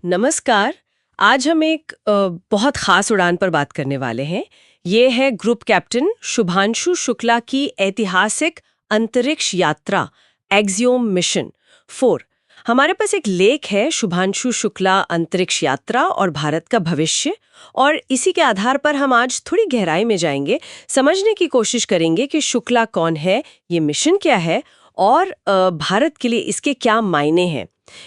नमस्कार। आज हम एक बहुत खास उड़ान पर बात करने वाले हैं। ये है ग्रुप कैप्टन शुभांशु शुक्ला की ऐतिहासिक अंतरिक्ष यात्रा एक्सियोम मिशन 4। हमारे पास एक लेख है, शुभांशु शुक्ला अंतरिक्ष यात्रा और भारत का भविष्य, और इसी के आधार पर हम आज थोड़ी गहराई में जाएंगे, समझने की कोशिश करेंगे कि शुक्ला कौन है, ये मिशन क्या है और भारत के लिए इसके क्या मायने हैं।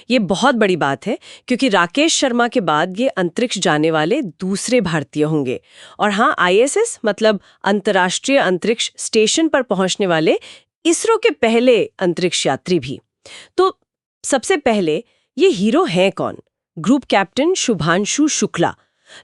ये बहुत बड़ी बात है क्योंकि राकेश शर्मा के बाद ये अंतरिक्ष जाने वाले दूसरे भारतीय होंगे। और हाँ, आईएसएस मतलब अंतर्राष्ट्रीय अंतरिक्ष स्टेशन पर पहुंचने वाले इसरो के पहले अंतरिक्ष यात्री भी। तो सबसे पहले ये हीरो हैं कौन? ग्रुप कैप्टन शुभांशु शुक्ला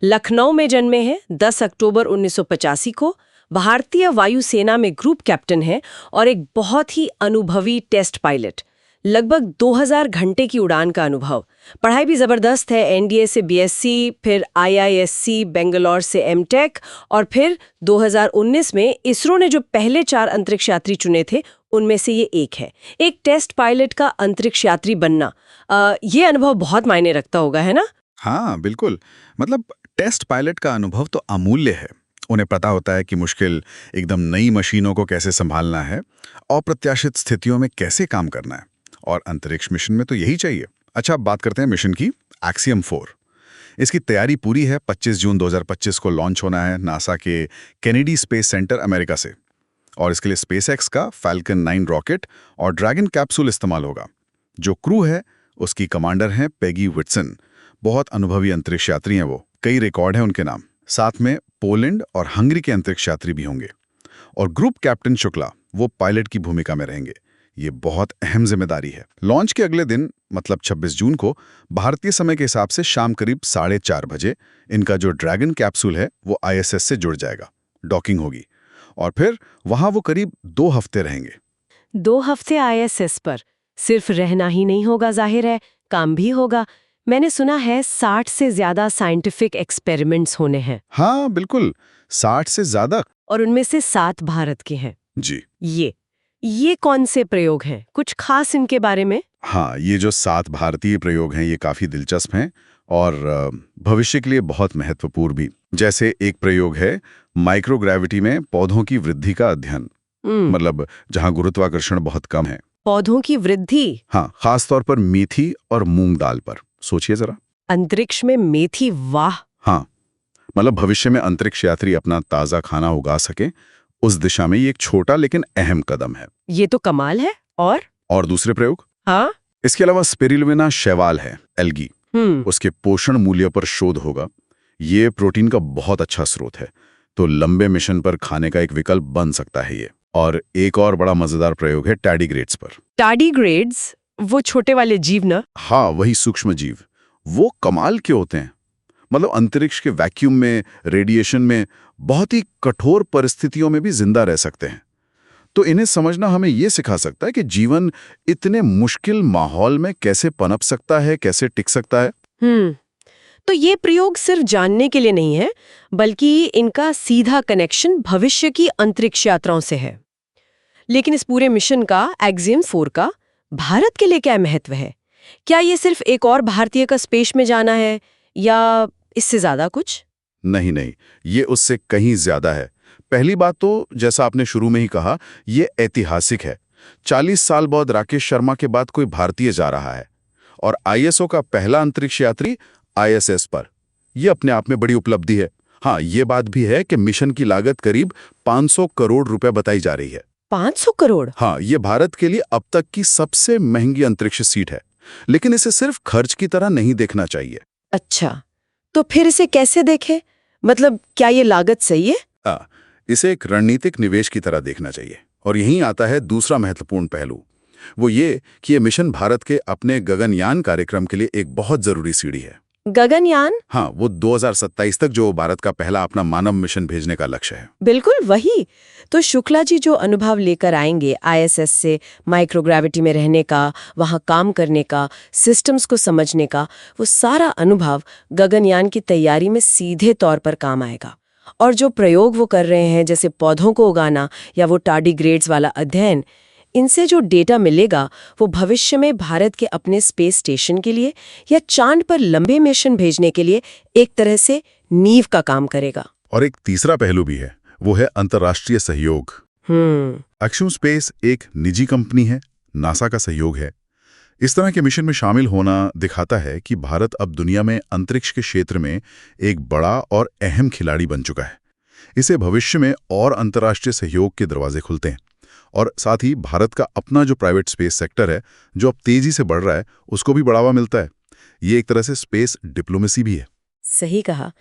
लखनऊ में जन्मे हैं 10 अक्टूबर 1985 को। भारतीय वायुसेना में ग्रुप कैप्टन हैं और एक बहुत ही अनुभवी टेस्ट पायलट। लगभग 2000 घंटे की उड़ान का अनुभव। पढ़ाई भी जबरदस्त है, एनडीए से बीएससी, फिर आईआईएससी बेंगलोर से एमटेक, और फिर 2019 में इसरो ने जो पहले 4 अंतरिक्ष यात्री चुने थे उनमें से ये एक है। एक टेस्ट पायलट का अंतरिक्ष यात्री बनना, ये अनुभव बहुत मायने रखता होगा, है ना? हाँ बिल्कुल। मतलब टेस्ट पायलट का अनुभव तो अमूल्य है। उन्हें पता होता है कि मुश्किल एकदम नई मशीनों को कैसे संभालना है, अप्रत्याशित स्थितियों में कैसे काम करना है, और अंतरिक्ष मिशन में तो यही चाहिए। अच्छा, अब बात करते हैं मिशन की। एक्सियम 4 इसकी तैयारी पूरी है। 25 जून 2025 को लॉन्च होना है नासा के केनेडी स्पेस सेंटर अमेरिका से, और इसके लिए स्पेसएक्स का फैल्कन 9 रॉकेट और ड्रैगन कैप्सूल इस्तेमाल होगा। जो क्रू है उसकी कमांडर हैं पेगी विटसन। बहुत अनुभवी अंतरिक्ष यात्री हैं वो, कई रिकॉर्ड हैं उनके नाम। साथ में पोलैंड और हंगरी के अंतरिक्ष यात्री भी होंगे। और ग्रुप कैप्टन शुक्ला वो पायलट की भूमिका में रहेंगे। ये बहुत अहम जिम्मेदारी है। लॉन्च के अगले दिन मतलब 26 जून को भारतीय समय के हिसाब से शाम करीब 4:30 बजे इनका जो ड्रैगन कैप्सूल है वो आईएसएस से जुड़ जाएगा। डॉकिंग होगी और फिर वहां वो करीब 2 हफ्ते रहेंगे। 2 हफ्ते आईएसएस पर सिर्फ रहना ही नहीं होगा, जाहिर है काम भी होगा। मैंने सुना है 60 से ज्यादा साइंटिफिक एक्सपेरिमेंट्स होने हैं। हाँ बिल्कुल, 60 से ज्यादा, और उनमें से 7 भारत के हैं। जी। ये कौन से प्रयोग हैं? कुछ खास इनके बारे में? हाँ, ये जो 7 भारतीय प्रयोग हैं ये काफी दिलचस्प हैं और भविष्य के लिए बहुत महत्वपूर्ण भी। जैसे एक प्रयोग है माइक्रोग्रेविटी में पौधों की वृद्धि का अध्ययन, मतलब जहां गुरुत्वाकर्षण बहुत कम है। पौधों की वृद्धि? हाँ, खासतौर पर मेथी और मूंग दाल पर। सोचिए जरा, अंतरिक्ष में मेथी, वाह! हाँ, मतलब भविष्य में अंतरिक्ष यात्री अपना ताजा खाना उगा सके, उस दिशा में ये एक छोटा लेकिन अहम कदम है। ये तो कमाल है। और दूसरे प्रयोग? हाँ, इसके अलावा स्पिरुलिना शैवाल है, एल्गी, उसके पोषण मूल्य पर शोध होगा। ये प्रोटीन का बहुत अच्छा स्रोत है, तो लंबे मिशन पर खाने का एक विकल्प बन सकता है ये। और एक और बड़ा मजेदार प्रयोग है टार्डिग्रेड्स पर। टार्डिग्रेड्स? वो छोटे वाले जीव ना? हाँ, वही सूक्ष्म जीव। वो कमाल के होते हैं। मतलब अंतरिक्ष के वैक्यूम में, रेडिएशन में, बहुत ही कठोर परिस्थितियों में भी जिंदा रह सकते हैं। तो इन्हें समझना हमें ये सिखा सकता है कि जीवन इतने मुश्किल माहौल में कैसे पनप सकता है, कैसे टिक सकता है। तो ये प्रयोग सिर्फ जानने के लिए नहीं है, बल्कि इनका सीधा कनेक्शन भविष्य की अंतरिक्ष यात्राओं से है। लेकिन इस पूरे मिशन का, एक्सियम 4 का, भारत के लिए क्या महत्व है? क्या ये सिर्फ एक और भारतीय का स्पेस में जाना है या इससे ज्यादा कुछ? नहीं, ये उससे कहीं ज्यादा है। पहली बात तो जैसा आपने शुरू में ही कहा, ये ऐतिहासिक है। 40 साल बाद राकेश शर्मा के बाद कोई भारतीय जा रहा है, और आईएसओ का पहला अंतरिक्ष यात्री आईएसएस पर। यह अपने आप में बड़ी उपलब्धि है। हाँ, ये बात भी है कि मिशन की लागत करीब 500 करोड़ रुपए बताई जा रही है। 500 करोड़? हाँ, ये भारत के लिए अब तक की सबसे महंगी अंतरिक्ष सीट है। लेकिन इसे सिर्फ खर्च की तरह नहीं देखना चाहिए। अच्छा, तो फिर इसे कैसे देखें? मतलब क्या ये लागत सही है? इसे एक रणनीतिक निवेश की तरह देखना चाहिए। और यहीं आता है दूसरा महत्वपूर्ण पहलू, वो ये कि ये मिशन भारत के अपने गगनयान कार्यक्रम के लिए एक बहुत जरूरी सीढ़ी है। गगनयान? हाँ, वो 2027 तक जो भारत का पहला अपना मानव मिशन भेजने का लक्ष्य है। बिल्कुल वही। तो शुक्ला जी जो अनुभव लेकर आएंगे आईएसएस से, माइक्रोग्रेविटी में रहने का, वहां काम करने का, सिस्टम्स को समझने का, वो सारा अनुभव गगनयान की तैयारी में सीधे तौर पर काम आएगा। और जो प्रयोग वो कर रहे हैं, जैसे पौधों को उगाना या वो टार्डिग्रेड्स वाला अध्ययन, इनसे जो डेटा मिलेगा वो भविष्य में भारत के अपने स्पेस स्टेशन के लिए या चांद पर लंबे मिशन भेजने के लिए एक तरह से नींव का काम करेगा। और एक तीसरा पहलू भी है, वो है अंतर्राष्ट्रीय सहयोग। एक्सियोम स्पेस एक निजी कंपनी है, नासा का सहयोग है। इस तरह के मिशन में शामिल होना दिखाता है कि भारत अब दुनिया में अंतरिक्ष के क्षेत्र में एक बड़ा और अहम खिलाड़ी बन चुका है। इससे भविष्य में और अंतर्राष्ट्रीय सहयोग के दरवाजे खुलते हैं और साथ ही भारत का अपना जो प्राइवेट स्पेस सेक्टर है, जो अब तेजी से बढ़ रहा है, उसको भी बढ़ावा मिलता है। ये एक तरह से स्पेस डिप्लोमेसी भी है। सही कहा।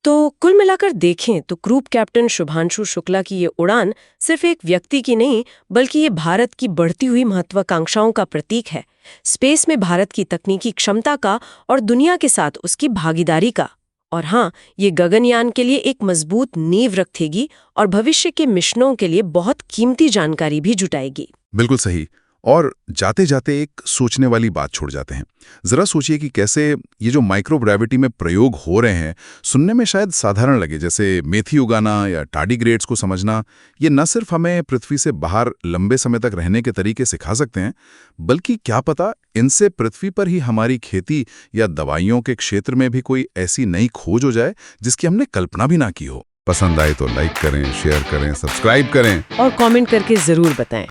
तो कुल मिलाकर देखें तो ग्रुप कैप्टन शुभांशु शुक्ला की ये उड़ान सिर्फ एक व्यक्ति की नहीं, बल्कि ये भारत की बढ़ती हुई महत्वाकांक्षाओं का प्रतीक है, स्पेस में भारत की तकनीकी क्षमता का और दुनिया के साथ उसकी भागीदारी का। और हाँ, ये गगनयान के लिए एक मजबूत नींव रखेगी और भविष्य के मिशनों के लिए बहुत कीमती जानकारी भी जुटाएगी। बिल्कुल सही। और जाते जाते एक सोचने वाली बात छोड़ जाते हैं। जरा सोचिए कि कैसे ये जो माइक्रोग्रेविटी में प्रयोग हो रहे हैं, सुनने में शायद साधारण लगे, जैसे मेथी उगाना या टार्डिग्रेड्स को समझना। ये न सिर्फ हमें पृथ्वी से बाहर लंबे समय तक रहने के तरीके सिखा सकते हैं, बल्कि क्या पता इनसे पृथ्वी पर ही हमारी खेती या दवाइयों के क्षेत्र में भी कोई ऐसी नई खोज हो जाए जिसकी हमने कल्पना भी ना की हो। पसंद आए तो लाइक करें, शेयर करें, सब्सक्राइब करें और कमेंट करके जरूर बताएं।